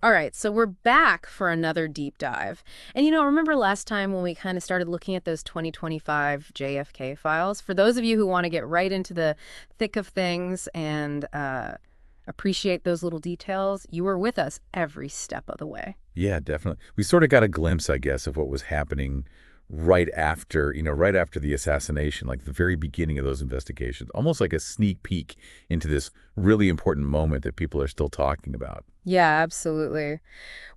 All right, so we're back for another deep dive. And remember last time when we kind of started looking at those 2025 JFK files? For those of you who want to get right into the thick of things and appreciate those little details, you were with us every step of the way. Yeah, definitely. We sort of got a glimpse, I guess, of what was happening right after the assassination, like the very beginning of those investigations, almost like a sneak peek into this really important moment that people are still talking about. Yeah, absolutely.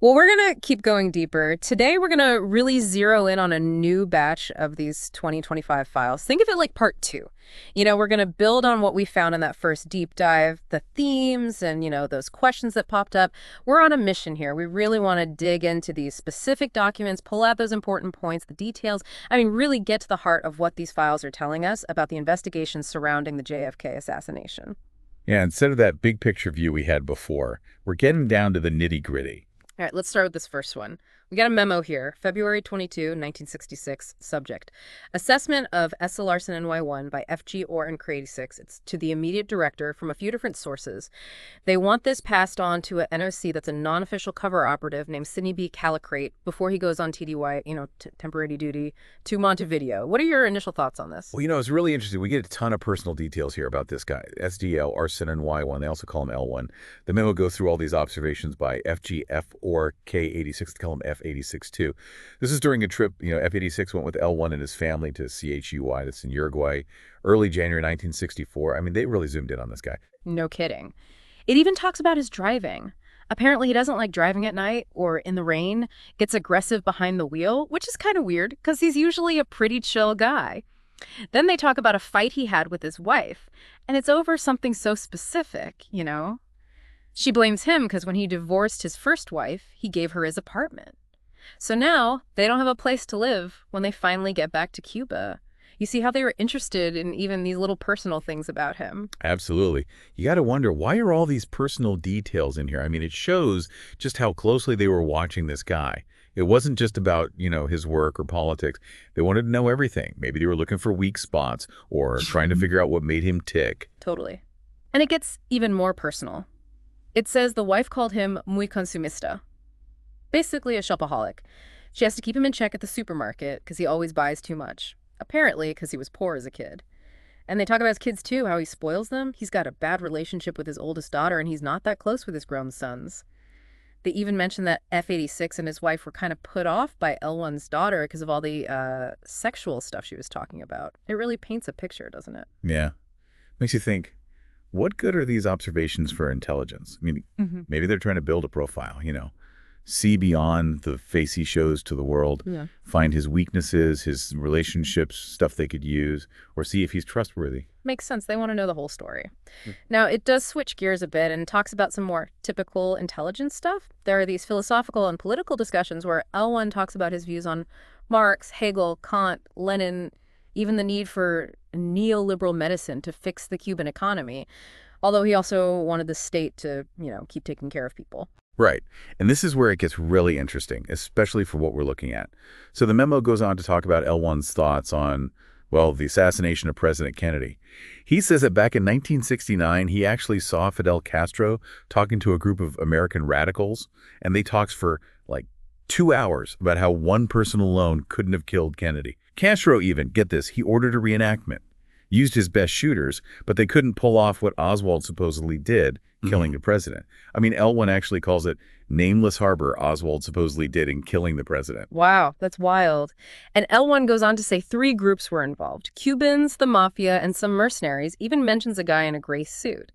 Well, we're going to keep going deeper. Today, we're going to really zero in on a new batch of these 2025 files. Think of it like part two. We're going to build on what we found in that first deep dive, the themes and, those questions that popped up. We're on a mission here. We really want to dig into these specific documents, pull out those important points, the details. I mean, really get to the heart of what these files are telling us about the investigations surrounding the JFK assassination. Yeah, instead of that big picture view we had before, we're getting down to the nitty-gritty. All right, let's start with this first one. We got a memo here, February 22, 1966, subject. Assessment of S.L. Larson NY1 by F.G. Orr and Craty-6. It's to the immediate director from a few different sources. They want this passed on to an NOC that's a non-official cover operative named Sidney B. Callicrate before he goes on TDY, temporary duty, to Montevideo. What are your initial thoughts on this? Well, it's really interesting. We get a ton of personal details here about this guy, SDL, Arson, and Y1. They also call him L1. The memo goes through all these observations by FGF or K86. They call him F86 too. This is during a trip, F86 went with L1 and his family to CHUY, that's in Uruguay, early January 1964. I mean, they really zoomed in on this guy. No kidding. It even talks about his driving. Apparently, he doesn't like driving at night or in the rain, gets aggressive behind the wheel, which is kind of weird because he's usually a pretty chill guy. Then they talk about a fight he had with his wife, and it's over something so specific. She blames him because when he divorced his first wife, he gave her his apartment. So now they don't have a place to live when they finally get back to Cuba. You see how they were interested in even these little personal things about him. Absolutely. You got to wonder, why are all these personal details in here? I mean, it shows just how closely they were watching this guy. It wasn't just about, his work or politics. They wanted to know everything. Maybe they were looking for weak spots or trying to figure out what made him tick. Totally. And it gets even more personal. It says the wife called him muy consumista, basically a shopaholic. She has to keep him in check at the supermarket because he always buys too much. Apparently because he was poor as a kid. And they talk about his kids too, how he spoils them. He's got a bad relationship with his oldest daughter and he's not that close with his grown sons. They even mentioned that F86 and his wife were kind of put off by L1's daughter because of all the sexual stuff she was talking about. It really paints a picture, doesn't it? Yeah. Makes you think, what good are these observations for intelligence? I mean, maybe they're trying to build a profile, see beyond the face he shows to the world, find his weaknesses, his relationships, stuff they could use, or see if he's trustworthy. Makes sense. They want to know the whole story. Now, it does switch gears a bit and talks about some more typical intelligence stuff. There are these philosophical and political discussions where L1 talks about his views on Marx, Hegel, Kant, Lenin, even the need for neoliberal medicine to fix the Cuban economy, although he also wanted the state to, keep taking care of people. Right. And this is where it gets really interesting, especially for what we're looking at. So the memo goes on to talk about L1's thoughts on, the assassination of President Kennedy. He says that back in 1969, he actually saw Fidel Castro talking to a group of American radicals, and they talked for like 2 hours about how one person alone couldn't have killed Kennedy. Castro even, get this, he ordered a reenactment, used his best shooters, but they couldn't pull off what Oswald supposedly did, killing the president. I mean, L1 actually calls it nameless harbor Oswald supposedly did in killing the president. Wow, that's wild. And L1 goes on to say 3 groups were involved. Cubans, the mafia, and some mercenaries, even mentions a guy in a gray suit.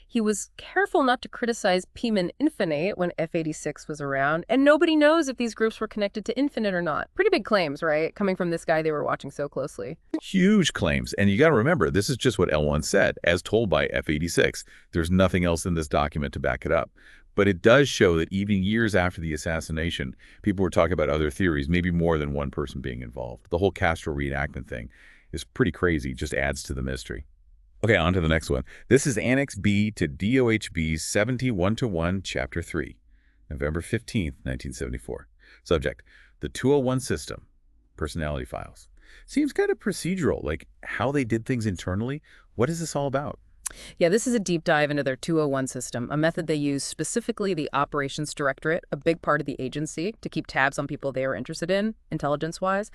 He was careful not to criticize Piman Infinite when F86 was around, and nobody knows if these groups were connected to Infinite or not. Pretty big claims, right? Coming from this guy they were watching so closely. Huge claims. And you got to remember, this is just what L1 said, as told by F86. There's nothing else in this document to back it up. But it does show that even years after the assassination, people were talking about other theories, maybe more than one person being involved. The whole Castro reenactment thing is pretty crazy, just adds to the mystery. Okay, on to the next one. This is Annex B to DOHB 71-1, Chapter 3, November 15th, 1974. Subject, the 201 system, personality files. Seems kind of procedural, like how they did things internally. What is this all about? Yeah, this is a deep dive into their 201 system, a method they use specifically the Operations Directorate, a big part of the agency, to keep tabs on people they were interested in, intelligence-wise.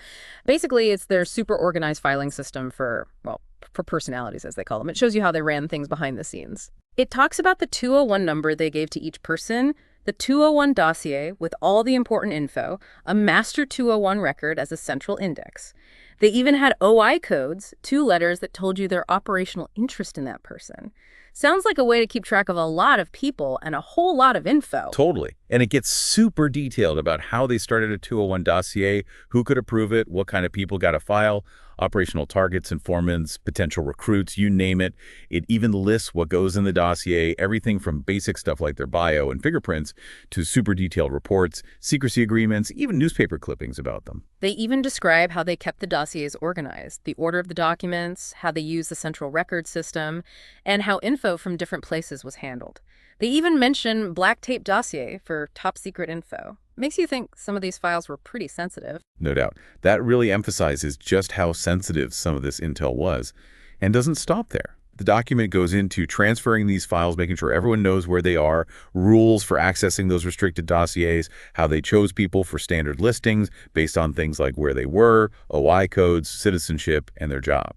Basically, it's their super organized filing system for, well, for personalities, as they call them. It shows you how they ran things behind the scenes. It talks about the 201 number they gave to each person, the 201 dossier with all the important info, a master 201 record as a central index. They even had OI codes, 2 letters that told you their operational interest in that person. Sounds like a way to keep track of a lot of people and a whole lot of info. Totally. And it gets super detailed about how they started a 201 dossier, who could approve it, what kind of people got a file, operational targets, informants, potential recruits, you name it. It even lists what goes in the dossier, everything from basic stuff like their bio and fingerprints to super detailed reports, secrecy agreements, even newspaper clippings about them. They even describe how they kept the dossiers organized, the order of the documents, how they used the central record system, and how info from different places was handled. They even mention black tape dossier for top secret info. Makes you think some of these files were pretty sensitive. No doubt. That really emphasizes just how sensitive some of this intel was, and doesn't stop there. The document goes into transferring these files, making sure everyone knows where they are, rules for accessing those restricted dossiers, how they chose people for standard listings based on things like where they were, OI codes, citizenship, and their job.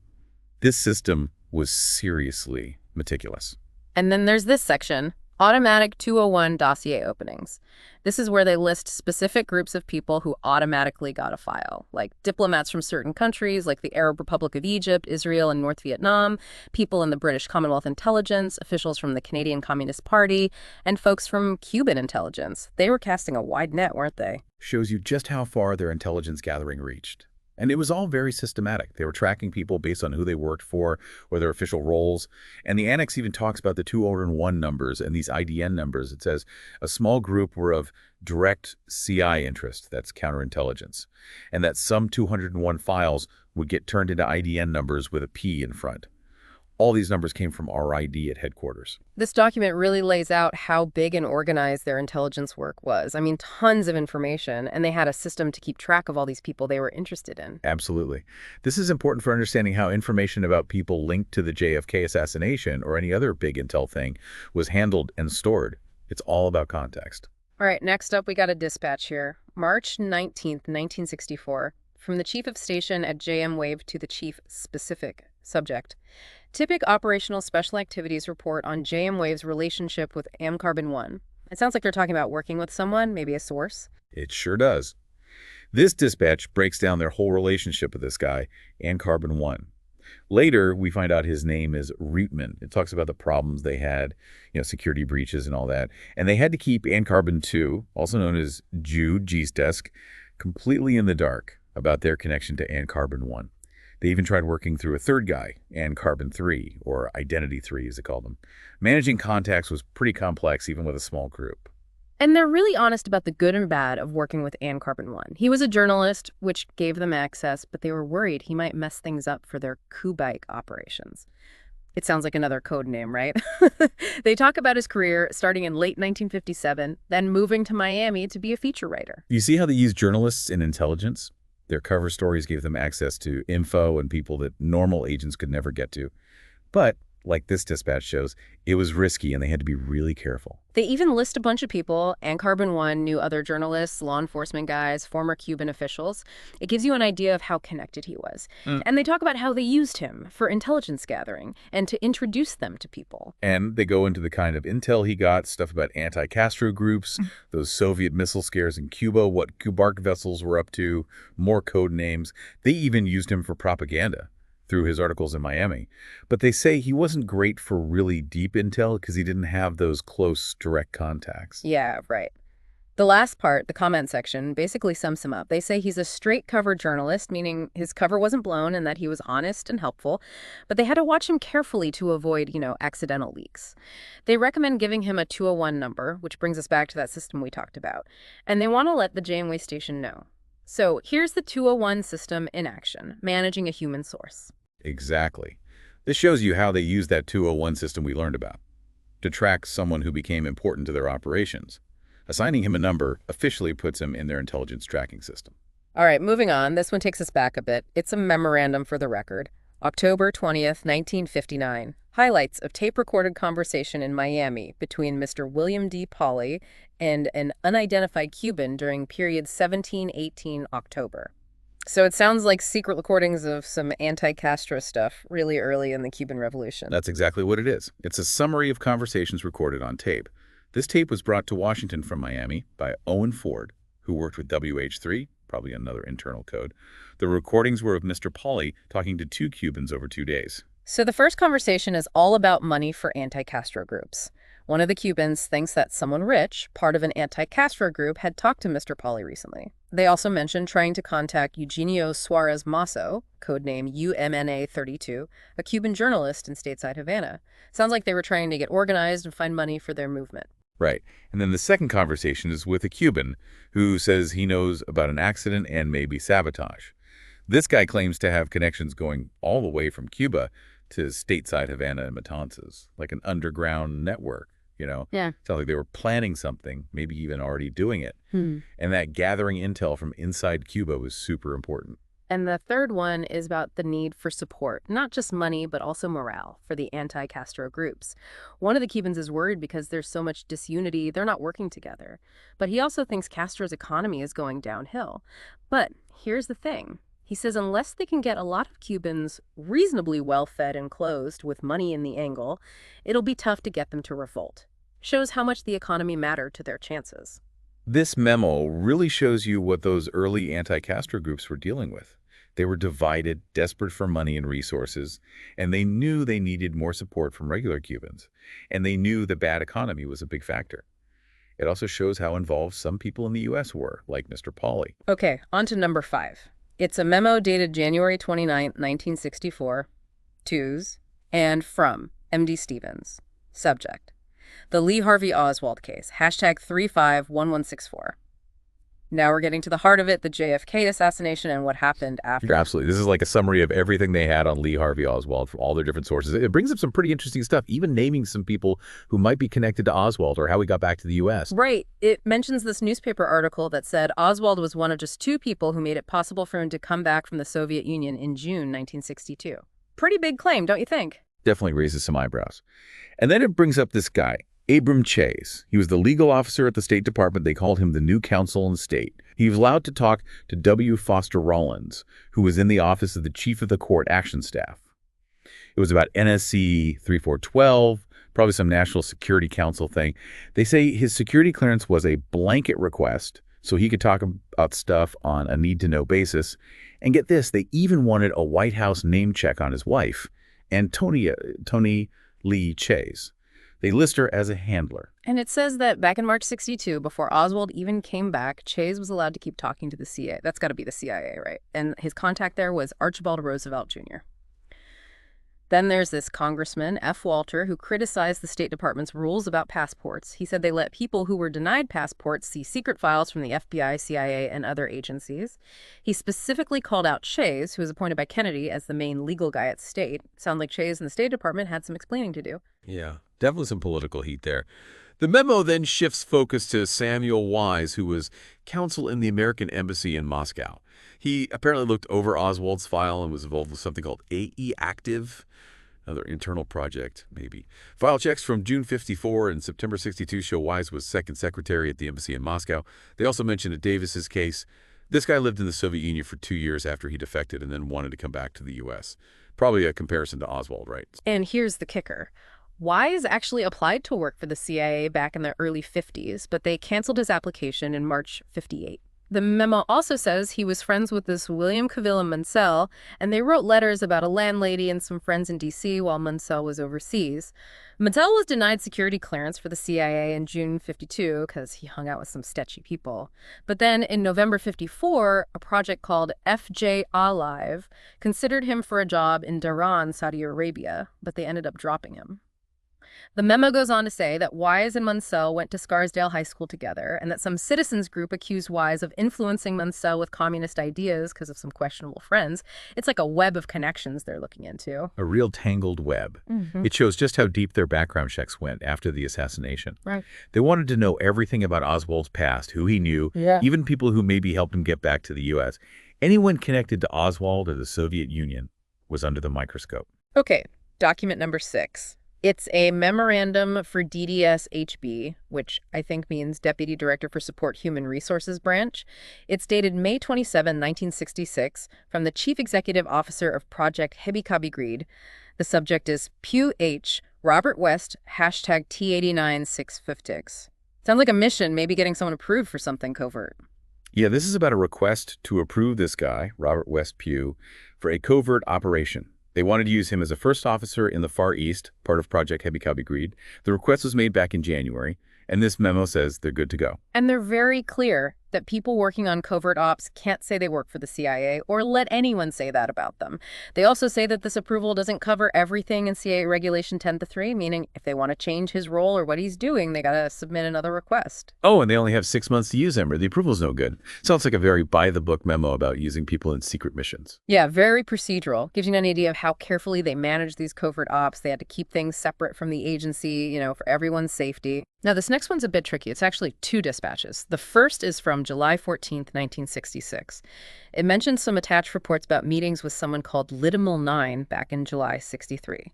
This system was seriously meticulous. And then there's this section, automatic 201 dossier openings. This is where they list specific groups of people who automatically got a file, like diplomats from certain countries like the Arab Republic of Egypt, Israel, and North Vietnam, people in the British Commonwealth Intelligence, officials from the Canadian Communist Party, and folks from Cuban intelligence. They were casting a wide net, weren't they? Shows you just how far their intelligence gathering reached. And it was all very systematic. They were tracking people based on who they worked for or their official roles. And the annex even talks about the 201 numbers and these IDN numbers. It says a small group were of direct CI interest, that's counterintelligence, and that some 201 files would get turned into IDN numbers with a P in front. All these numbers came from RID at headquarters. This document really lays out how big and organized their intelligence work was. I mean, tons of information, and they had a system to keep track of all these people they were interested in. Absolutely. This is important for understanding how information about people linked to the JFK assassination or any other big intel thing was handled and stored. It's all about context. All right, next up, we got a dispatch here. March 19th, 1964, from the chief of station at JM Wave to the chief specific subject. Typic Operational Special Activities report on JM Wave's relationship with Carbon-1. It sounds like they're talking about working with someone, maybe a source. It sure does. This dispatch breaks down their whole relationship with this guy, Carbon-1. Later, we find out his name is Reitman. It talks about the problems they had, security breaches and all that. And they had to keep Carbon-2, also known as Jude Desk, completely in the dark about their connection to Carbon-1. They even tried working through a third guy, Carbon-3, or Identity 3 as they called them. Managing contacts was pretty complex, even with a small group. And they're really honest about the good and bad of working with Carbon-1. He was a journalist, which gave them access, but they were worried he might mess things up for their coup-bike operations. It sounds like another code name, right? They talk about his career starting in late 1957, then moving to Miami to be a feature writer. You see how they use journalists in intelligence? Their cover stories gave them access to info and people that normal agents could never get to. But, like this dispatch shows, it was risky and they had to be really careful. They even list a bunch of people. Carbon-1 knew other journalists, law enforcement guys, former Cuban officials. It gives you an idea of how connected he was. And they talk about how they used him for intelligence gathering and to introduce them to people. And they go into the kind of intel he got, stuff about anti-Castro groups, those Soviet missile scares in Cuba, what Kubark vessels were up to, more code names. They even used him for propaganda through his articles in Miami. But they say he wasn't great for really deep intel because he didn't have those close, direct contacts. Yeah, right. The last part, the comment section, basically sums him up. They say he's a straight cover journalist, meaning his cover wasn't blown and that he was honest and helpful, but they had to watch him carefully to avoid, accidental leaks. They recommend giving him a 201 number, which brings us back to that system we talked about, and they want to let the Janeway station know. So here's the 201 system in action, managing a human source. Exactly. This shows you how they use that 201 system we learned about to track someone who became important to their operations. Assigning him a number officially puts him in their intelligence tracking system. All right, moving on. This one takes us back a bit. It's a memorandum for the record. October 20th, 1959. Highlights of tape-recorded conversation in Miami between Mr. William D. Pauly and an unidentified Cuban during period 1718 October. So it sounds like secret recordings of some anti-Castro stuff really early in the Cuban Revolution. That's exactly what it is. It's a summary of conversations recorded on tape. This tape was brought to Washington from Miami by Owen Ford, who worked with WH3, probably another internal code. The recordings were of Mr. Pauly talking to two Cubans over 2 days. So the first conversation is all about money for anti-Castro groups. One of the Cubans thinks that someone rich, part of an anti-Castro group, had talked to Mr. Pauly recently. They also mention trying to contact Eugenio Suarez Masso, codename UMNA-32, a Cuban journalist in stateside Havana. Sounds like they were trying to get organized and find money for their movement. Right. And then the second conversation is with a Cuban who says he knows about an accident and maybe sabotage. This guy claims to have connections going all the way from Cuba to stateside Havana and Matanzas, like an underground network, you know? Yeah. Sounds like they were planning something, maybe even already doing it. And that gathering intel from inside Cuba was super important. And the third one is about the need for support, not just money, but also morale for the anti-Castro groups. One of the Cubans is worried because there's so much disunity, they're not working together. But he also thinks Castro's economy is going downhill. But here's the thing. He says unless they can get a lot of Cubans reasonably well-fed and clothed with money in the angle, it'll be tough to get them to revolt. Shows how much the economy mattered to their chances. This memo really shows you what those early anti-Castro groups were dealing with. They were divided, desperate for money and resources, and they knew they needed more support from regular Cubans. And they knew the bad economy was a big factor. It also shows how involved some people in the U.S. were, like Mr. Pauly. Okay, on to number 5. It's a memo dated January 29, 1964, to's, and from M.D. Stevens. Subject: the Lee Harvey Oswald case, hashtag 351164. Now we're getting to the heart of it, the JFK assassination and what happened after. Absolutely. This is like a summary of everything they had on Lee Harvey Oswald from all their different sources. It brings up some pretty interesting stuff, even naming some people who might be connected to Oswald or how he got back to the U.S. Right. It mentions this newspaper article that said Oswald was one of just 2 people who made it possible for him to come back from the Soviet Union in June 1962. Pretty big claim, don't you think? Definitely raises some eyebrows. And then it brings up this guy, Abram Chase. He was the legal officer at the State Department. They called him the new counsel in state. He was allowed to talk to W. Foster Rollins, who was in the office of the Chief of the Court Action Staff. It was about NSC 3412, probably some National Security Council thing. They say his security clearance was a blanket request, so he could talk about stuff on a need-to-know basis. And get this, they even wanted a White House name check on his wife, and Tony Lee Chase. They list her as a handler. And it says that back in March 62, before Oswald even came back, Chase was allowed to keep talking to the CIA. That's got to be the CIA, right? And his contact there was Archibald Roosevelt Jr. Then there's this Congressman, F. Walter, who criticized the State Department's rules about passports. He said they let people who were denied passports see secret files from the FBI, CIA, and other agencies. He specifically called out Chase, who was appointed by Kennedy as the main legal guy at State. Sounds like Chase and the State Department had some explaining to do. Yeah, definitely some political heat there. The memo then shifts focus to Samuel Wise, who was counsel in the American Embassy in Moscow. He apparently looked over Oswald's file and was involved with something called AE Active, another internal project, maybe. File checks from June 54 and September 62 show Wise was second secretary at the embassy in Moscow. They also mention a Davis's case. This guy lived in the Soviet Union for 2 years after he defected and then wanted to come back to the U.S. Probably a comparison to Oswald, right? And here's the kicker. Wise actually applied to work for the CIA back in the early 50s, but they canceled his application in March 58. The memo also says he was friends with this William Cavilla Munsell, and they wrote letters about a landlady and some friends in D.C. while Munsell was overseas. Munsell was denied security clearance for the CIA in June 52 because he hung out with some sketchy people. But then in November 54, a project called FJ Alive considered him for a job in Dhahran, Saudi Arabia, but they ended up dropping him. The memo goes on to say that Wise and Munsell went to Scarsdale High School together and that some citizens group accused Wise of influencing Munsell with communist ideas because of some questionable friends. It's like a web of connections they're looking into. A real tangled web. It shows just how deep their background checks went after the assassination. Right. They wanted to know everything about Oswald's past, who he knew, even people who maybe helped him get back to the U.S. Anyone connected to Oswald or the Soviet Union was under the microscope. Okay, document number 6. It's a memorandum for DDS-HB, which I think means Deputy Director for Support Human Resources Branch. It's dated May 27, 1966, from the Chief Executive Officer of Project Hebikabigrid. The subject is Pew H. Robert West, hashtag T89650. Sounds like a mission, maybe getting someone approved for something covert. Yeah, this is about a request to approve this guy, Robert West Pugh, for a covert operation. They wanted to use him as a first officer in the Far East, part of Project Hebikabigrid. The request was made back in January, and this memo says they're good to go. And they're very clear that people working on covert ops can't say they work for the CIA or let anyone say that about them. They also say that this approval doesn't cover everything in CIA Regulation 10-3, meaning if they want to change his role or what he's doing, they got to submit another request. Oh, and they only have 6 months to use him, or the approval's no good. Sounds like a very by-the-book memo about using people in secret missions. Yeah, very procedural. Gives you an idea of how carefully they manage these covert ops. They had to keep things separate from the agency, for everyone's safety. Now, this next one's a bit tricky. It's actually 2 dispatches. The first is from July 14th, 1966. It mentions some attached reports about meetings with someone called Lidimal 9 back in July 63.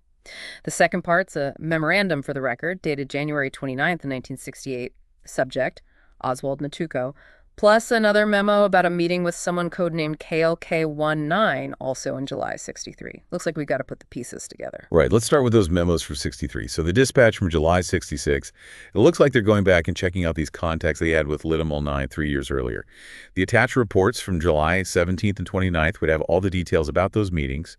The second part's a memorandum for the record, dated January 29th, 1968. Subject, Oswald Natuco, plus another memo about a meeting with someone codenamed KLK19, also in July 63. Looks like we got to put the pieces together. Right, let's start with those memos for 63. So the dispatch from July 66, it looks like they're going back and checking out these contacts they had with Lidimal 9 3 years earlier. The attached reports from July 17th and 29th would have all the details about those meetings.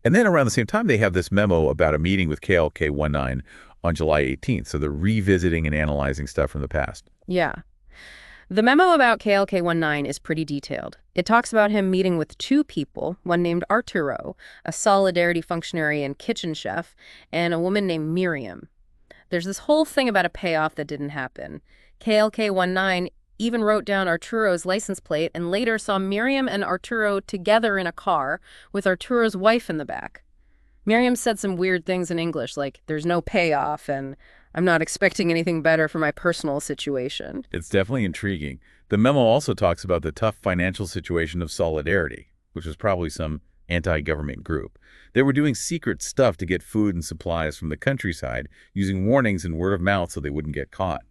And then around the same time, they have this memo about a meeting with KLK19 on July 18th. So they're revisiting and analyzing stuff from the past. Yeah. The memo about KLK19 is pretty detailed. It talks about him meeting with 2 people, one named Arturo, a Solidarity functionary and kitchen chef, and a woman named Miriam. There's this whole thing about a payoff that didn't happen. KLK19 even wrote down Arturo's license plate and later saw Miriam and Arturo together in a car with Arturo's wife in the back. Miriam said some weird things in English, like, there's no payoff, and I'm not expecting anything better for my personal situation. It's definitely intriguing. The memo also talks about the tough financial situation of Solidarity, which was probably some anti-government group. They were doing secret stuff to get food and supplies from the countryside, using warnings and word of mouth so they wouldn't get caught.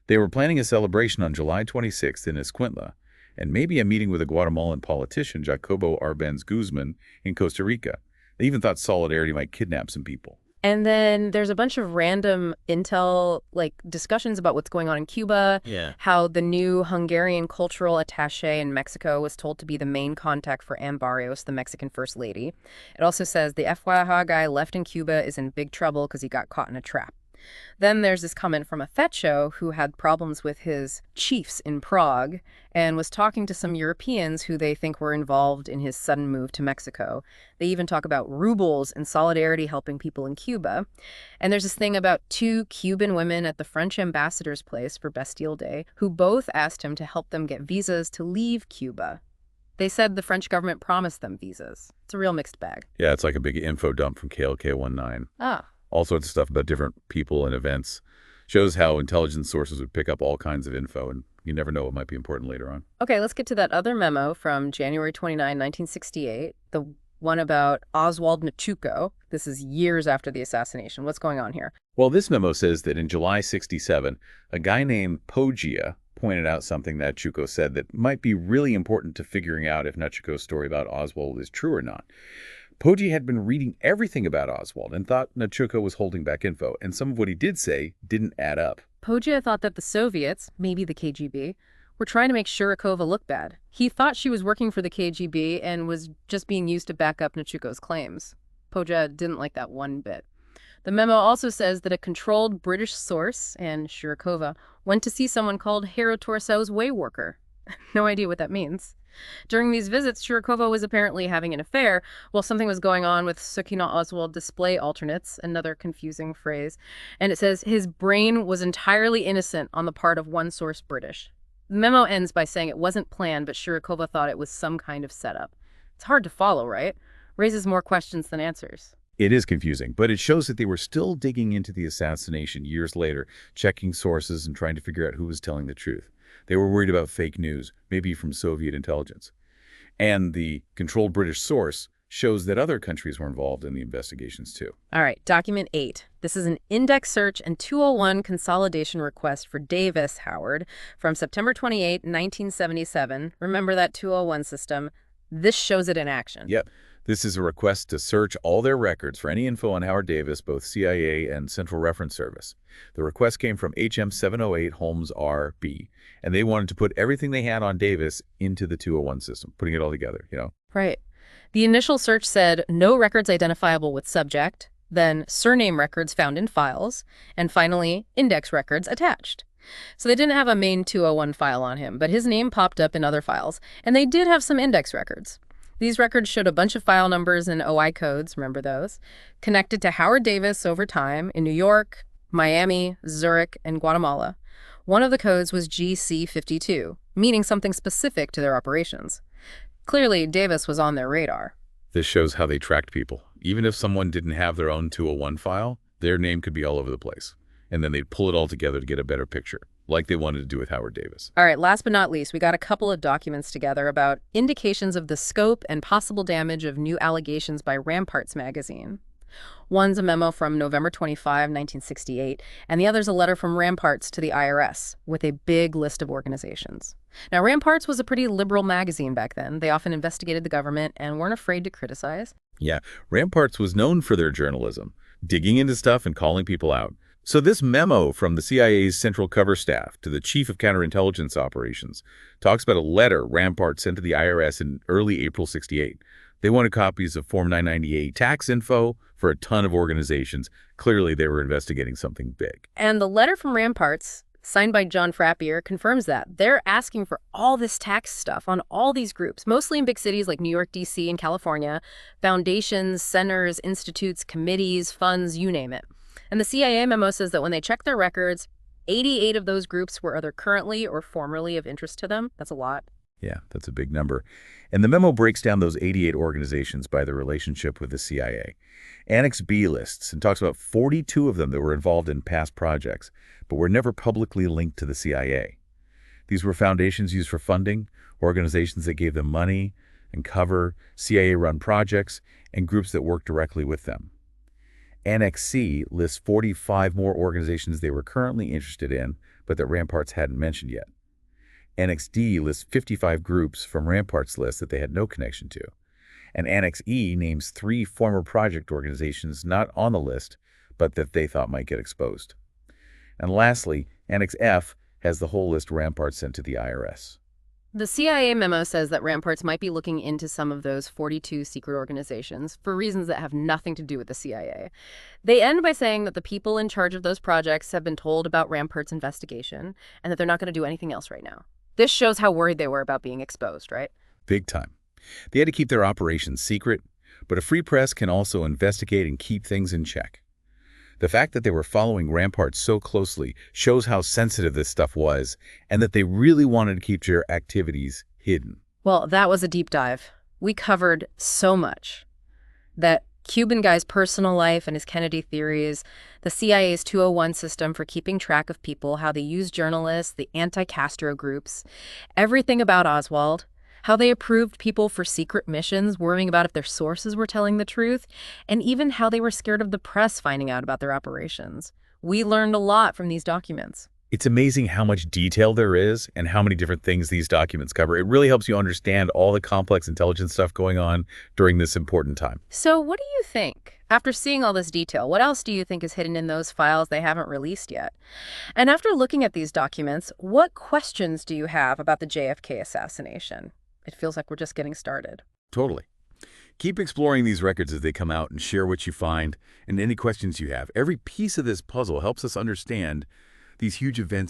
They were planning a celebration on July 26th in Escuintla, and maybe a meeting with a Guatemalan politician, Jacobo Arbenz Guzman, in Costa Rica. They even thought Solidarity might kidnap some people. And then there's a bunch of random intel, discussions about what's going on in Cuba, how the new Hungarian cultural attaché in Mexico was told to be the main contact for Ann Barrios, the Mexican First Lady. It also says the FYI guy left in Cuba is in big trouble because he got caught in a trap. Then there's this comment from a Fecho who had problems with his chiefs in Prague and was talking to some Europeans who they think were involved in his sudden move to Mexico. They even talk about rubles and Solidarity helping people in Cuba. And there's this thing about 2 Cuban women at the French ambassador's place for Bastille Day who both asked him to help them get visas to leave Cuba. They said the French government promised them visas. It's a real mixed bag. Yeah, it's like a big info dump from KLK19. Ah. All sorts of stuff about different people and events. Shows how intelligence sources would pick up all kinds of info, and you never know what might be important later on. Okay, let's get to that other memo from January 29, 1968, the one about Oswald Natuco. This is years after the assassination. What's going on here? Well, this memo says that in July 67, a guy named Poggia pointed out something that Chuco said that might be really important to figuring out if Natuco's story about Oswald is true or not. Poggi had been reading everything about Oswald and thought Natuco was holding back info, and some of what he did say didn't add up. Poggia thought that the Soviets, maybe the KGB, were trying to make Shurikova look bad. He thought she was working for the KGB and was just being used to back up Natuco's claims. Poggia didn't like that one bit. The memo also says that a controlled British source, and Shurikova, went to see someone called Hero Torso's way worker. No idea what that means. During these visits, Shurikova was apparently having an affair while something was going on with Sukina Oswald display alternates, another confusing phrase. And it says his brain was entirely innocent on the part of one source British. The memo ends by saying it wasn't planned, but Shurikova thought it was some kind of setup. It's hard to follow, right? Raises more questions than answers. It is confusing, but it shows that they were still digging into the assassination years later, checking sources and trying to figure out who was telling the truth. They were worried about fake news, maybe from Soviet intelligence. And the controlled British source shows that other countries were involved in the investigations too. All right, document 8. This is an index search and 201 consolidation request for Davis, Howard, from September 28, 1977. Remember that 201 system? This shows it in action. Yep. This is a request to search all their records for any info on Howard Davis, both CIA and Central Reference Service. The request came from HM 708 Holmes R.B., and they wanted to put everything they had on Davis into the 201 system, putting it all together, Right. The initial search said no records identifiable with subject, then surname records found in files, and finally index records attached. So they didn't have a main 201 file on him, but his name popped up in other files, and they did have some index records. These records showed a bunch of file numbers and OI codes, remember those, connected to Howard Davis over time in New York, Miami, Zurich, and Guatemala. One of the codes was GC52, meaning something specific to their operations. Clearly, Davis was on their radar. This shows how they tracked people. Even if someone didn't have their own 201 file, their name could be all over the place. And then they'd pull it all together to get a better picture, like they wanted to do with Howard Davis. All right, last but not least, we got a couple of documents together about indications of the scope and possible damage of new allegations by Ramparts magazine. One's a memo from November 25, 1968, and the other's a letter from Ramparts to the IRS with a big list of organizations. Now, Ramparts was a pretty liberal magazine back then. They often investigated the government and weren't afraid to criticize. Yeah, Ramparts was known for their journalism, digging into stuff and calling people out. So this memo from the CIA's Central Cover Staff to the Chief of Counterintelligence Operations talks about a letter Ramparts sent to the IRS in early April '68. They wanted copies of Form 998 tax info for a ton of organizations. Clearly, they were investigating something big. And the letter from Ramparts, signed by John Frappier, confirms that. They're asking for all this tax stuff on all these groups, mostly in big cities like New York, D.C., and California, foundations, centers, institutes, committees, funds, you name it. And the CIA memo says that when they checked their records, 88 of those groups were either currently or formerly of interest to them. That's a lot. Yeah, that's a big number. And the memo breaks down those 88 organizations by their relationship with the CIA. Annex B lists and talks about 42 of them that were involved in past projects, but were never publicly linked to the CIA. These were foundations used for funding, organizations that gave them money and cover, CIA-run projects, and groups that worked directly with them. Annex C lists 45 more organizations they were currently interested in, but that Ramparts hadn't mentioned yet. Annex D lists 55 groups from Ramparts' list that they had no connection to. And Annex E names 3 former project organizations not on the list, but that they thought might get exposed. And lastly, Annex F has the whole list Ramparts sent to the IRS. The CIA memo says that Ramparts might be looking into some of those 42 secret organizations for reasons that have nothing to do with the CIA. They end by saying that the people in charge of those projects have been told about Ramparts' investigation and that they're not going to do anything else right now. This shows how worried they were about being exposed, right? Big time. They had to keep their operations secret, but a free press can also investigate and keep things in check. The fact that they were following Ramparts so closely shows how sensitive this stuff was and that they really wanted to keep their activities hidden. Well, that was a deep dive. We covered so much. That Cuban guy's personal life and his Kennedy theories, the CIA's 201 system for keeping track of people, how they use journalists, the anti-Castro groups, everything about Oswald, how they approved people for secret missions, worrying about if their sources were telling the truth, and even how they were scared of the press finding out about their operations. We learned a lot from these documents. It's amazing how much detail there is and how many different things these documents cover. It really helps you understand all the complex intelligence stuff going on during this important time. So what do you think? After seeing all this detail, what else do you think is hidden in those files they haven't released yet? And after looking at these documents, what questions do you have about the JFK assassination? It feels like we're just getting started. Totally. Keep exploring these records as they come out and share what you find and any questions you have. Every piece of this puzzle helps us understand these huge events